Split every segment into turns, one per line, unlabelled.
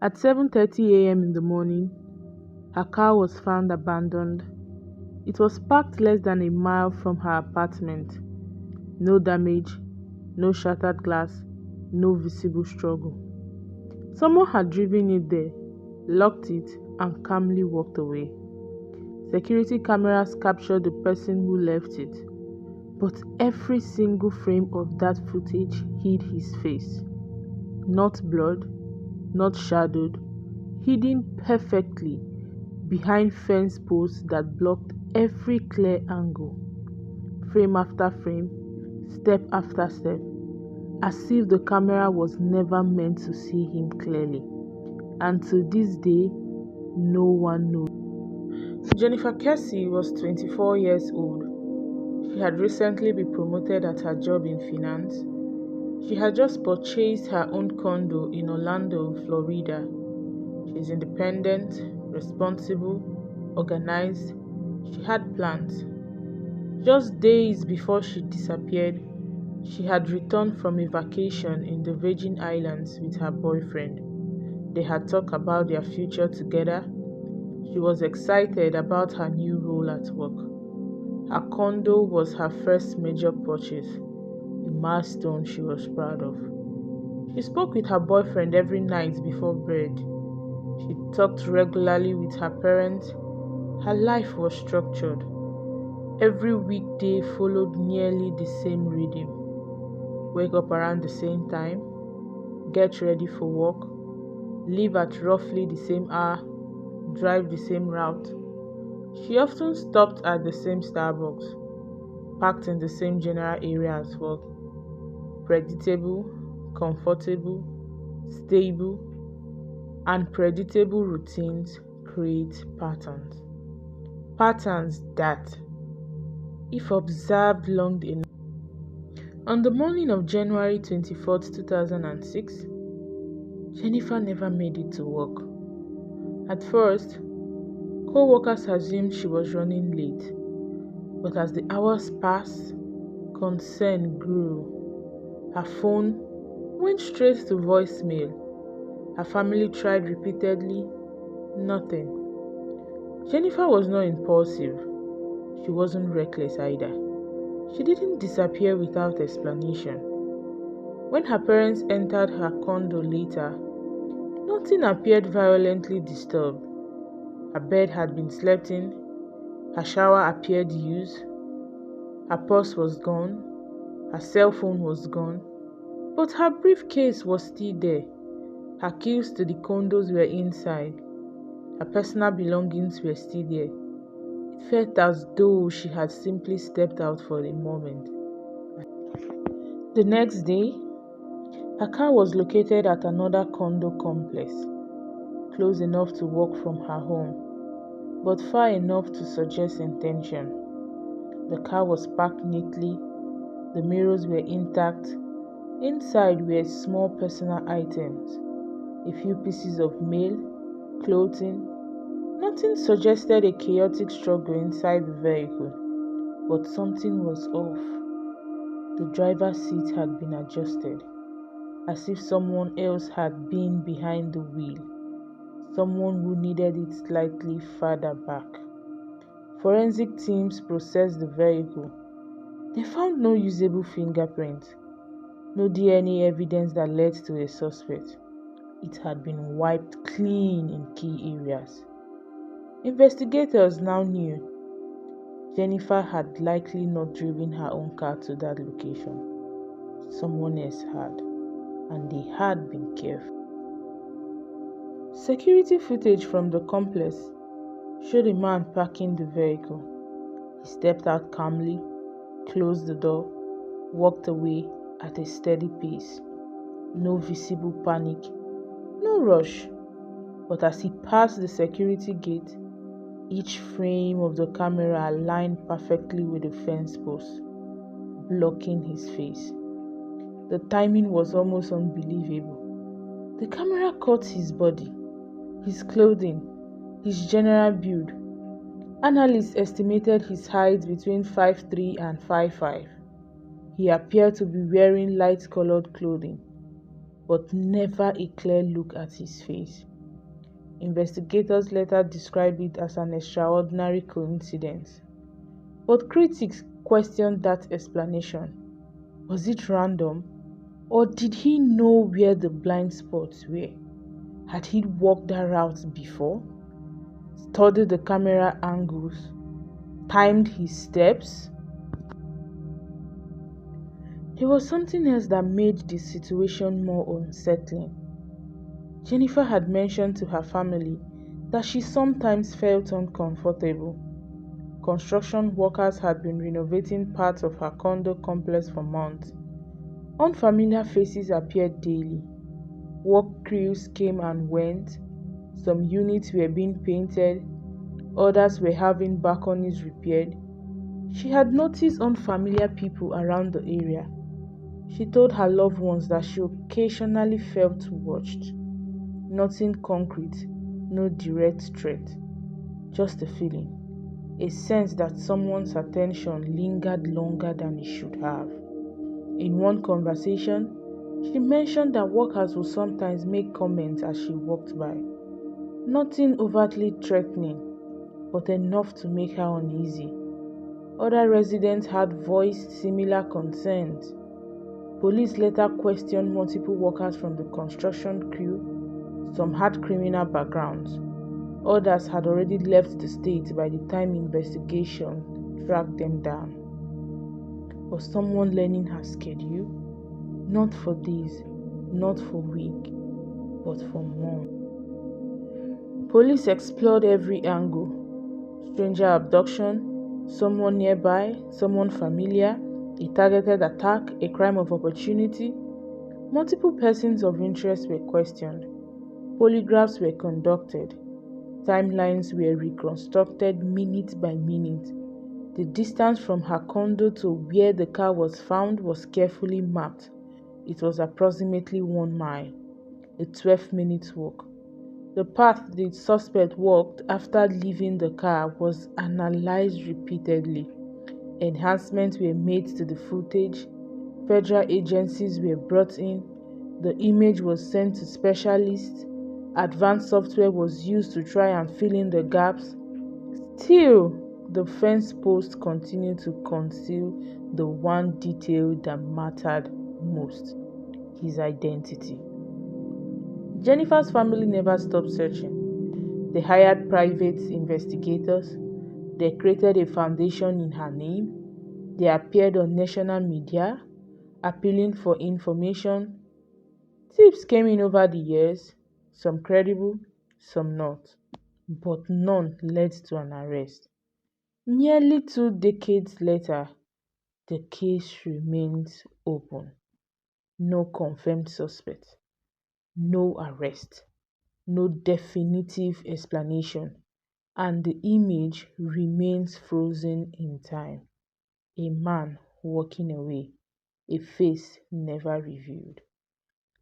At 7:30 a.m. in the morning, her car was found abandoned. It was parked less than a mile from her apartment. No damage, no shattered glass, no visible struggle. Someone had driven it there, locked it, and calmly walked away. Security cameras captured the person who left it, but every single frame of that footage hid his face. Not blurred, not shadowed, hidden perfectly behind fence posts that blocked every clear angle. Frame after frame, step after step, as if the camera was never meant to see him clearly. And to this day, no one knows. Jennifer Kesse was 24 years old. She had recently been promoted at her job in finance. She had just purchased her own condo in Orlando, Florida. She is independent, responsible, organized. She had plans. Just days before she disappeared, she had returned from a vacation in the Virgin Islands with her boyfriend. They had talked about their future together. She was excited about her new role at work. Her condo was her first major purchase, a milestone she was proud of. She spoke with her boyfriend every night before bed. She talked regularly with her parents. Her life was structured. Every weekday followed nearly the same rhythm. Wake up around the same time, get ready for work, leave at roughly the same hour, drive the same route. She often stopped at the same Starbucks, parked in the same general area as well. Predictable, comfortable, stable, and predictable routines create patterns. Patterns that, if observed long enough. On the morning of January 24th, 2006, Jennifer never made it to work. At first, co-workers assumed she was running late, but as the hours passed, concern grew. Her phone went straight to voicemail. Her family tried repeatedly, nothing. Jennifer was not impulsive. She wasn't reckless either. She didn't disappear without explanation. When her parents entered her condo later, nothing appeared violently disturbed. Her bed had been slept in, her shower appeared used, her purse was gone, her cell phone was gone, but her briefcase was still there. Her keys to the condos were inside. Her personal belongings were still there. It felt as though she had simply stepped out for a moment. The next day, her car was located at another condo complex, close enough to walk from her home, but far enough to suggest intention. The car was parked neatly, the mirrors were intact. Inside were small personal items, a few pieces of mail, clothing. Nothing suggested a chaotic struggle inside the vehicle, but something was off. The driver's seat had been adjusted, as if someone else had been behind the wheel, someone who needed it slightly farther back. Forensic teams processed the vehicle. They found no usable fingerprints, no DNA evidence that led to a suspect. It had been wiped clean in key areas. Investigators now knew Jennifer had likely not driven her own car to that location. Someone else had, and they had been careful. Security footage from the complex showed a man parking the vehicle. He stepped out calmly, closed the door, walked away at a steady pace. No visible panic, no rush. But as he passed the security gate, each frame of the camera aligned perfectly with the fence post, blocking his face. The timing was almost unbelievable. The camera caught his body, his clothing, his general build. Analysts estimated his height between 5'3" and 5'5". He appeared to be wearing light-colored clothing. but never a clear look at his face. Investigators later described it as an extraordinary coincidence, but critics questioned that explanation. Was it random, or did he know where the blind spots were? Had he walked that route before? Studied the camera angles? Timed his steps? There was something else that made the situation more unsettling. Jennifer had mentioned to her family that she sometimes felt uncomfortable. Construction workers had been renovating parts of her condo complex for months. Unfamiliar faces appeared daily. Work crews came and went. Some units were being painted, others were having balconies repaired. She had noticed unfamiliar people around the area. She told her loved ones that she occasionally felt watched. Nothing concrete, no direct threat, just a feeling, a sense that someone's attention lingered longer than it should have. In one conversation, she mentioned that workers would sometimes make comments as she walked by. Nothing overtly threatening, but enough to make her uneasy. Other residents had voiced similar concerns. Police later questioned multiple workers from the construction crew. Some had criminal backgrounds. Others had already left the state by the time investigation tracked them down. Was someone learning her schedule? Not for days, not for weeks, but for months. Police explored every angle: stranger abduction, someone nearby, someone familiar, a targeted attack, a crime of opportunity. Multiple persons of interest were questioned. Polygraphs were conducted. Timelines were reconstructed minute by minute. The distance from her condo to where the car was found was carefully mapped. It was approximately 1 mile, a 12-minute walk. The path the suspect walked after leaving the car was analyzed repeatedly. Enhancements were made to the footage. Federal agencies were brought in. The image was sent to specialists. Advanced software was used to try and fill in the gaps. Still, the fence post continued to conceal the one detail that mattered most: his identity. Jennifer's family never stopped searching. They hired private investigators. They created a foundation in her name. They appeared on national media, appealing for information. Tips came in over the years, some credible, some not, but none led to an arrest. Nearly 2 decades later, the case remains open. No confirmed suspect, no arrest, no definitive explanation, and the image remains frozen in time. A man walking away, a face never revealed.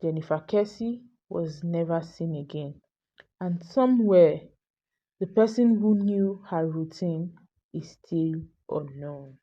Jennifer Kesse was never seen again, and somewhere, the person who knew her routine is still unknown.